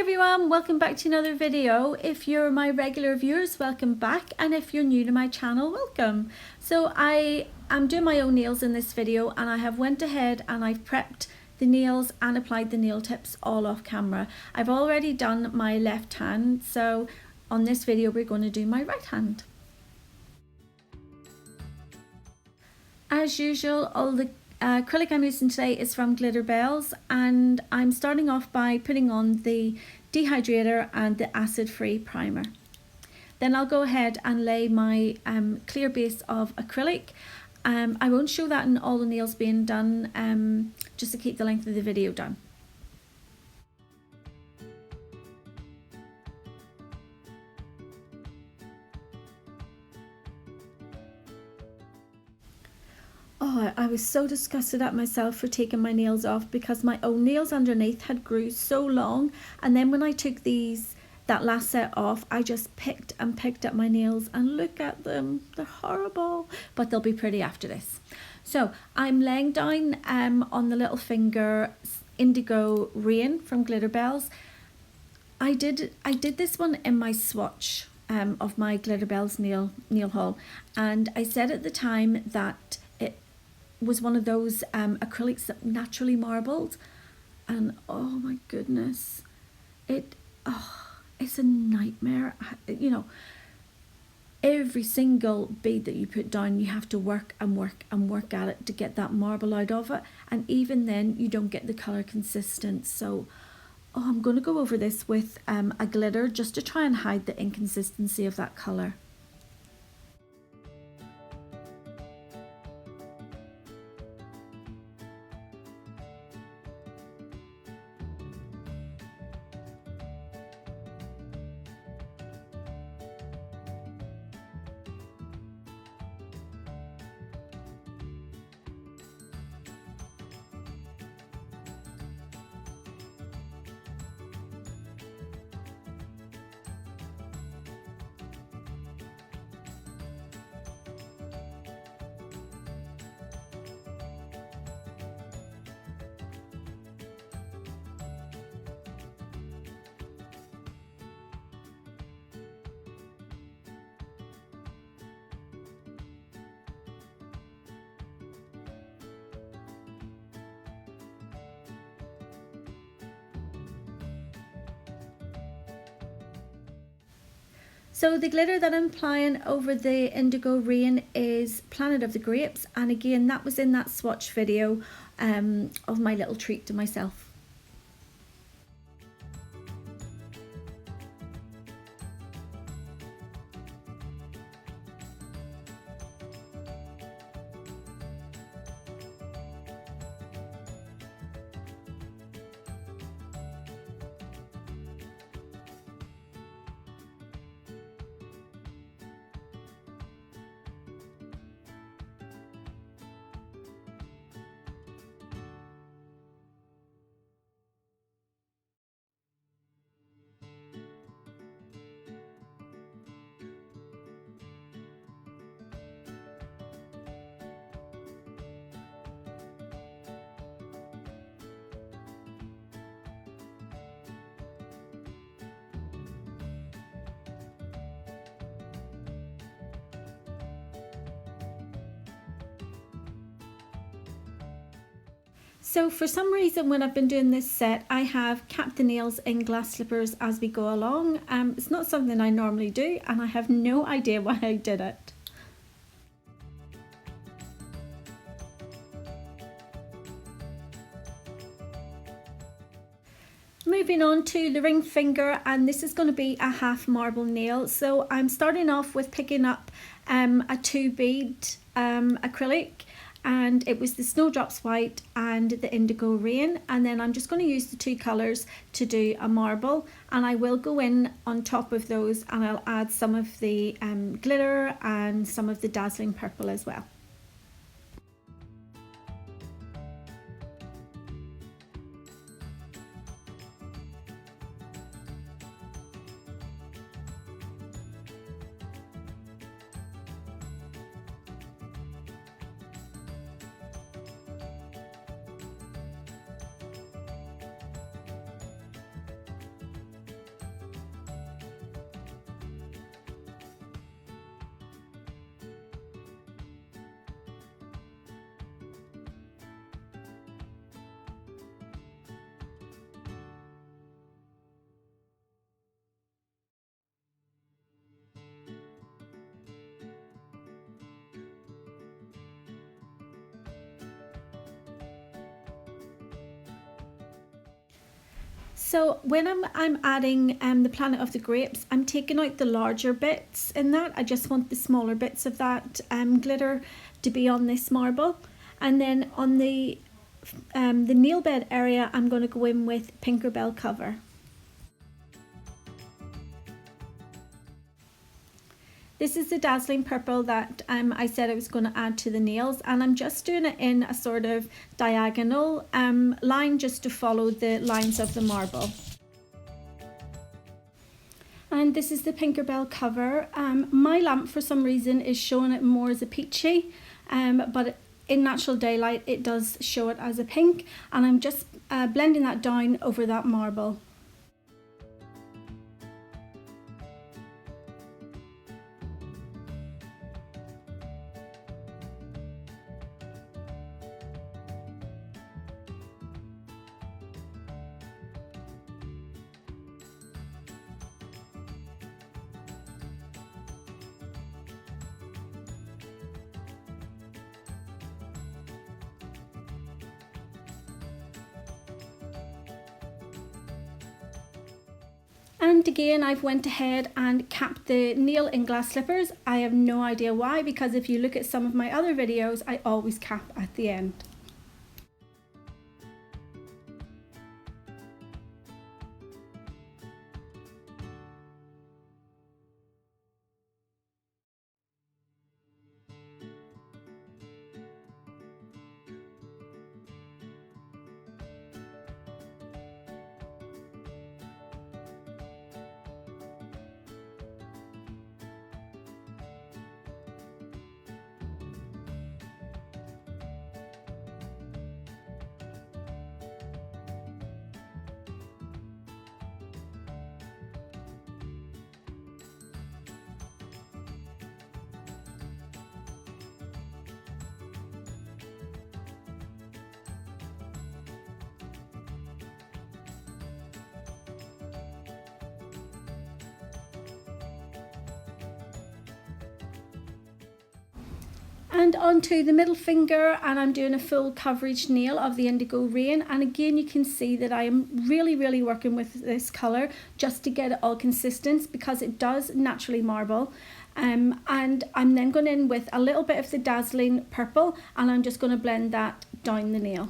everyone, welcome back to another video. If you're my regular viewers, welcome back, and if you're new to my channel, welcome. So I am doing my own nails in this video, and I have went ahead and I've prepped the nails and applied the nail tips all off camera. I've already done my left hand, so on this video we're going to do my right hand. As usual, all the acrylic I'm using today is from Glitterbels, and I'm starting off by putting on the dehydrator and the acid-free primer. Then I'll go ahead and lay my clear base of acrylic. I won't show that in all the nails being done, just to keep the length of the video down. Oh, I was so disgusted at myself for taking my nails off because my own nails underneath had grew so long, and then when I took that last set off, I just picked at my nails, and look at them, they're horrible, but they'll be pretty after this. So I'm laying down on the little finger Indigo Rain from Glitterbels. I did this one in my swatch of my Glitterbels nail haul, and I said at the time that it was one of those acrylics that naturally marbled, and oh my goodness, it's a nightmare. You know, every single bead that you put down, you have to work and work and work at it to get that marble out of it, and even then you don't get the color consistent. So I'm going to go over this with a glitter just to try and hide the inconsistency of that color. So the glitter that I'm applying over the Indigo Rain is Planet of the Grapes, and again that was in that swatch video of my little treat to myself. So for some reason when I've been doing this set, I have capped the nails in glass slippers as we go along. It's not something I normally do, and I have no idea why I did it. Moving on to the ring finger, and this is going to be a half marble nail. So I'm starting off with picking up a 2 bead acrylic, and it was the Snowdrops White and the Indigo Rain, and then I'm just going to use the two colours to do a marble, and I will go in on top of those and I'll add some of the glitter and some of the Dazzling Purple as well. So when I'm adding the Planet of the Grapes, I'm taking out the larger bits in that. I just want the smaller bits of that glitter to be on this marble. And then on the nail bed area, I'm going to go in with Pinkerbel cover. This is the Dazzling Purple that I said I was going to add to the nails, and I'm just doing it in a sort of diagonal line just to follow the lines of the marble. And this is the Pinkerbel cover. My lamp for some reason is showing it more as a peachy, but in natural daylight it does show it as a pink, and I'm just blending that down over that marble. And again, I've went ahead and capped the nail in glass slippers. I have no idea why, because if you look at some of my other videos, I always cap at the end. And onto the middle finger, and I'm doing a full coverage nail of the Indigo Rain. And again, you can see that I am really working with this colour just to get it all consistent, because it does naturally marble. And I'm then going in with a little bit of the Dazzling Purple, and I'm just going to blend that down the nail.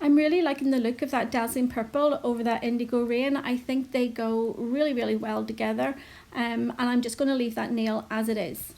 I'm really liking the look of that Dazzling Purple over that Indigo Rain. I think they go really well together, and I'm just going to leave that nail as it is.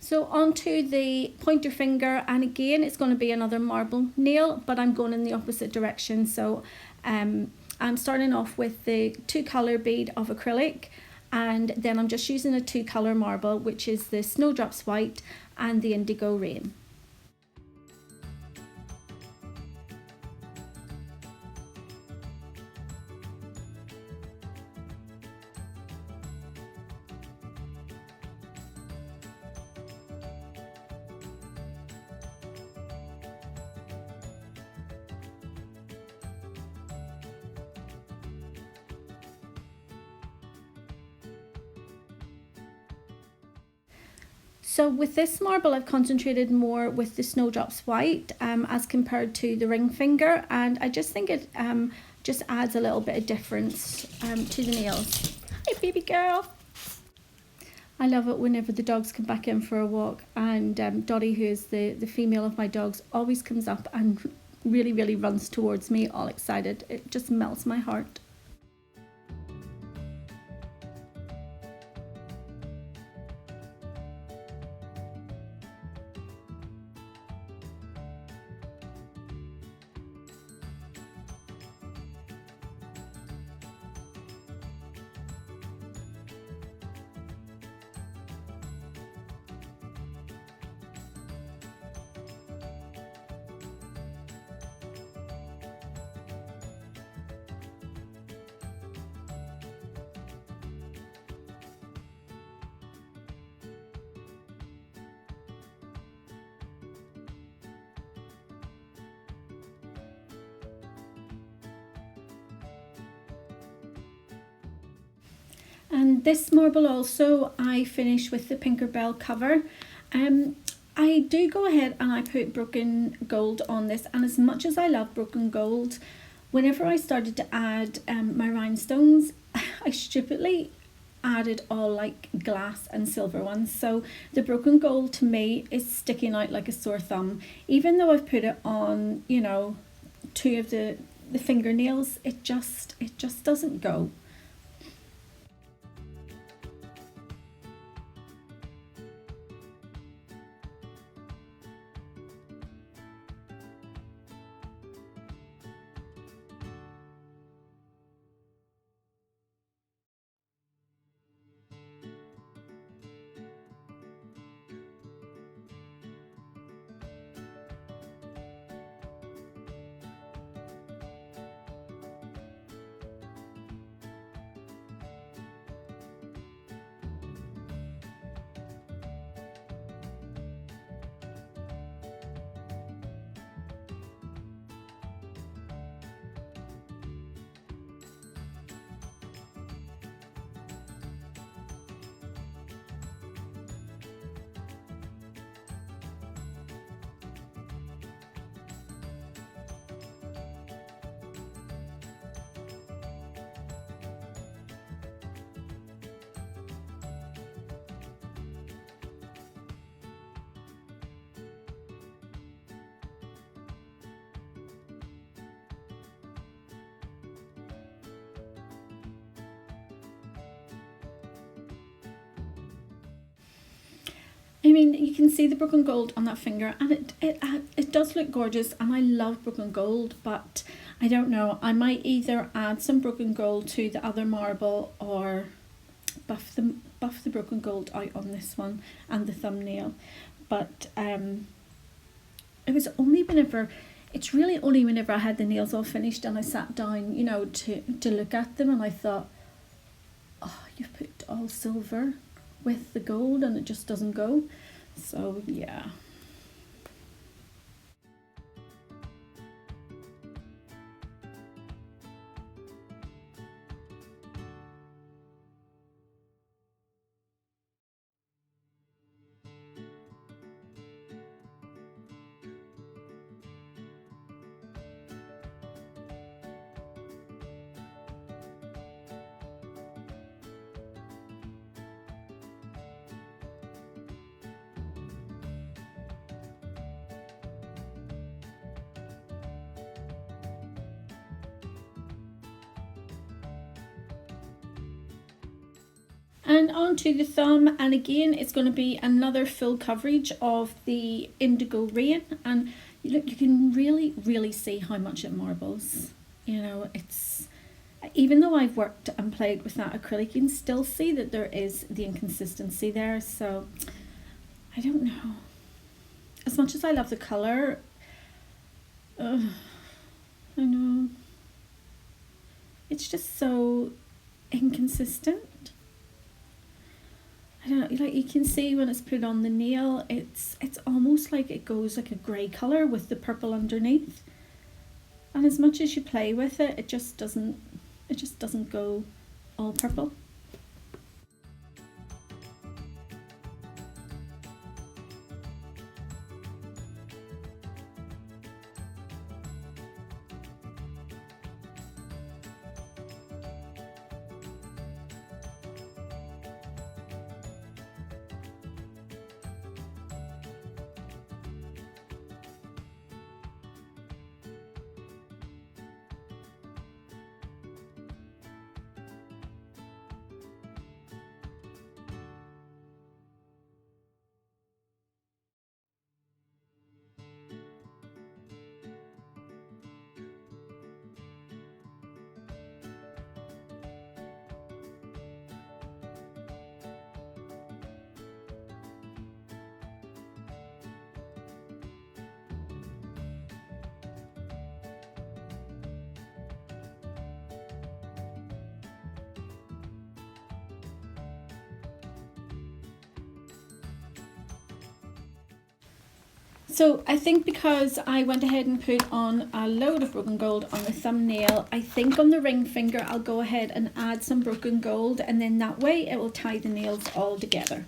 So onto the pointer finger, and again it's going to be another marble nail, but I'm going in the opposite direction. So I'm starting off with the 2-color bead of acrylic, and then I'm just using a 2-color marble, which is the Snowdrops White and the Indigo Rain. So with this marble, I've concentrated more with the Snowdrops White as compared to the ring finger, and I just think it just adds a little bit of difference to the nails. Hi, baby girl. I love it whenever the dogs come back in for a walk, and Dottie, who is the female of my dogs, always comes up and really runs towards me all excited. It just melts my heart. And this marble also I finish with the Pinkerbel cover. I do go ahead and I put broken gold on this, and as much as I love broken gold, whenever I started to add my rhinestones, I stupidly added all like glass and silver ones, so the broken gold to me is sticking out like a sore thumb. Even though I've put it on, you know, two of the fingernails, it just doesn't go. I mean, you can see the broken gold on that finger, and it does look gorgeous, and I love broken gold, but I don't know, I might either add some broken gold to the other marble or buff the broken gold out on this one and the thumbnail. But it was only whenever, it's really only whenever I had the nails all finished and I sat down, you know, to look at them, and I thought, oh, you've put all silver with the gold and it just doesn't go. So yeah. And onto the thumb, and again it's going to be another full coverage of the Indigo Rain, and look, you can really see how much it marbles. You know, it's, even though I've worked and played with that acrylic, you can still see that there is the inconsistency there. So I don't know, as much as I love the colour, I know it's just so inconsistent. I don't know, like you can see when it's put on the nail, it's almost like it goes like a grey colour with the purple underneath. And as much as you play with it, it just doesn't go all purple. So I think because I went ahead and put on a load of broken gold on the thumbnail, I think on the ring finger I'll go ahead and add some broken gold, and then that way it will tie the nails all together.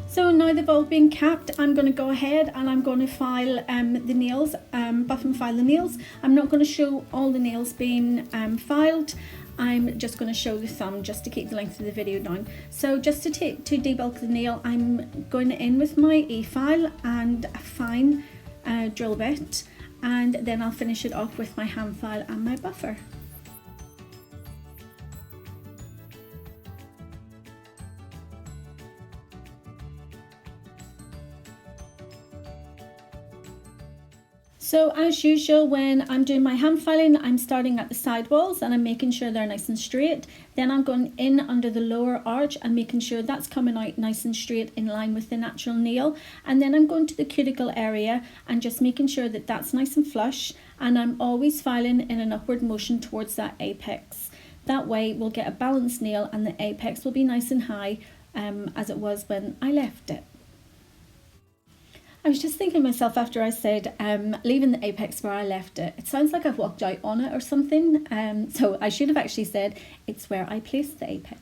So now they've all been capped, I'm going to go ahead and I'm going to file the nails, buff and file the nails. I'm not going to show all the nails being filed. I'm just going to show the thumb just to keep the length of the video down. So just to debulk the nail, I'm going in with my e-file and a fine drill bit, and then I'll finish it off with my hand file and my buffer. So as usual, when I'm doing my hand filing, I'm starting at the sidewalls and I'm making sure they're nice and straight. Then I'm going in under the lower arch and making sure that's coming out nice and straight in line with the natural nail. And then I'm going to the cuticle area and just making sure that that's nice and flush. And I'm always filing in an upward motion towards that apex. That way we'll get a balanced nail and the apex will be nice and high as it was when I left it. I was just thinking to myself after I said leaving the apex where I left it. It sounds like I've walked out on it or something. So I should have actually said it's where I placed the apex.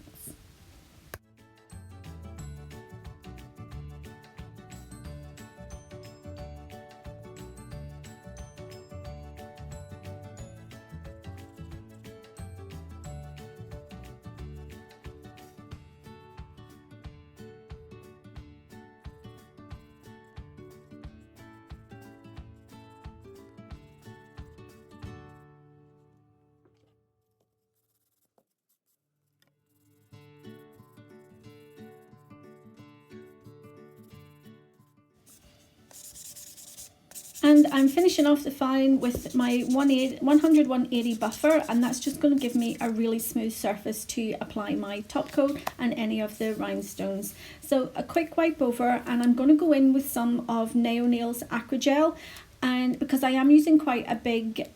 And I'm finishing off the filing with my 180 buffer, and that's just going to give me a really smooth surface to apply my top coat and any of the rhinestones. So a quick wipe over, and I'm going to go in with some of Neo Nails Aqua Gel, and because I am using quite a big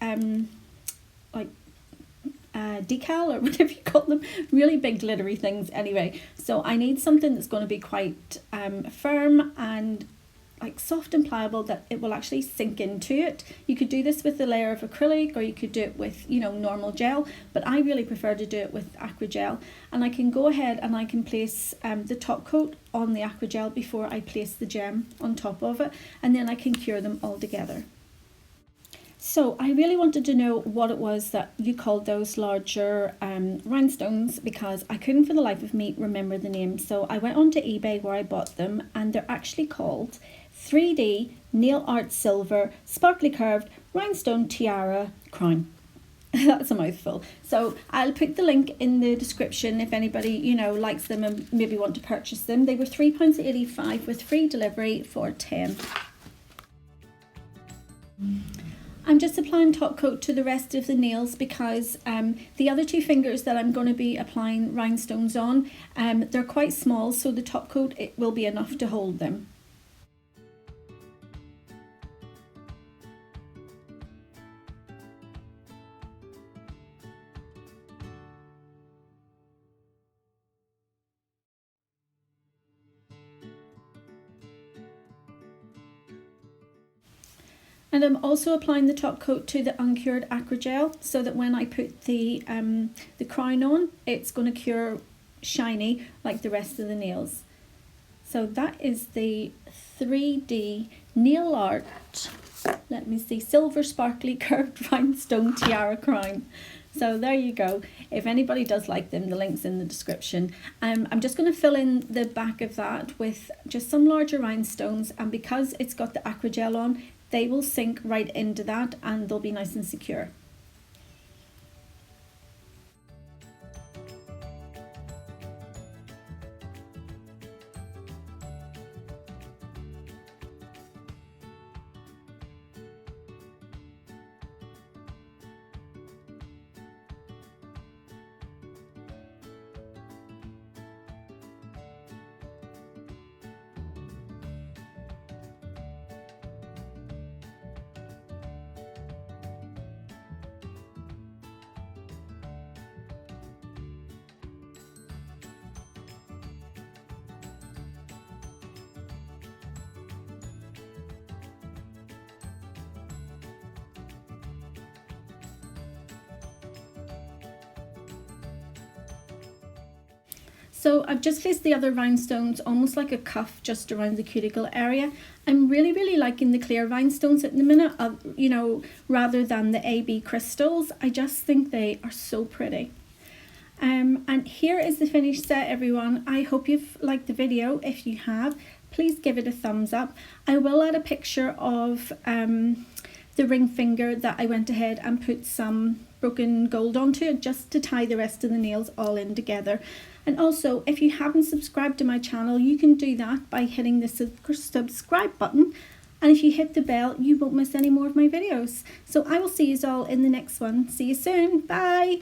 decal or whatever you call them, really big glittery things anyway. So I need something that's going to be quite firm and like soft and pliable, that it will actually sink into it. You could do this with a layer of acrylic, or you could do it with, you know, normal gel, but I really prefer to do it with aqua gel. And I can go ahead and I can place the top coat on the aqua gel before I place the gem on top of it, and then I can cure them all together. So I really wanted to know what it was that you called those larger rhinestones, because I couldn't for the life of me remember the name. So I went onto eBay where I bought them, and they're actually called 3D Nail Art Silver Sparkly Curved Rhinestone Tiara Crown. That's a mouthful. So I'll put the link in the description if anybody, you know, likes them and maybe want to purchase them. They were £3.85 with free delivery for 10. I'm just applying top coat to the rest of the nails because the other two fingers that I'm going to be applying rhinestones on, they're quite small, so the top coat, it will be enough to hold them. And I'm also applying the top coat to the uncured Acrylic gel so that when I put the crown on, it's going to cure shiny like the rest of the nails. So that is the 3D nail art, let me see, silver sparkly curved rhinestone tiara crown. So there you go. If anybody does like them, the link's in the description. I'm just going to fill in the back of that with just some larger rhinestones, and because it's got the Acrylic gel on, they will sink right into that and they'll be nice and secure. So I've just placed the other rhinestones almost like a cuff just around the cuticle area. I'm really liking the clear rhinestones at the minute, you know, rather than the AB crystals. I just think they are so pretty. And here is the finished set, everyone. I hope you've liked the video. If you have, please give it a thumbs up. I will add a picture of the ring finger that I went ahead and put some broken gold onto it just to tie the rest of the nails all in together. And also, if you haven't subscribed to my channel, you can do that by hitting the subscribe button. And if you hit the bell, you won't miss any more of my videos. So I will see you all in the next one. See you soon. Bye.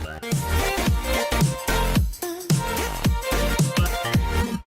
Bye.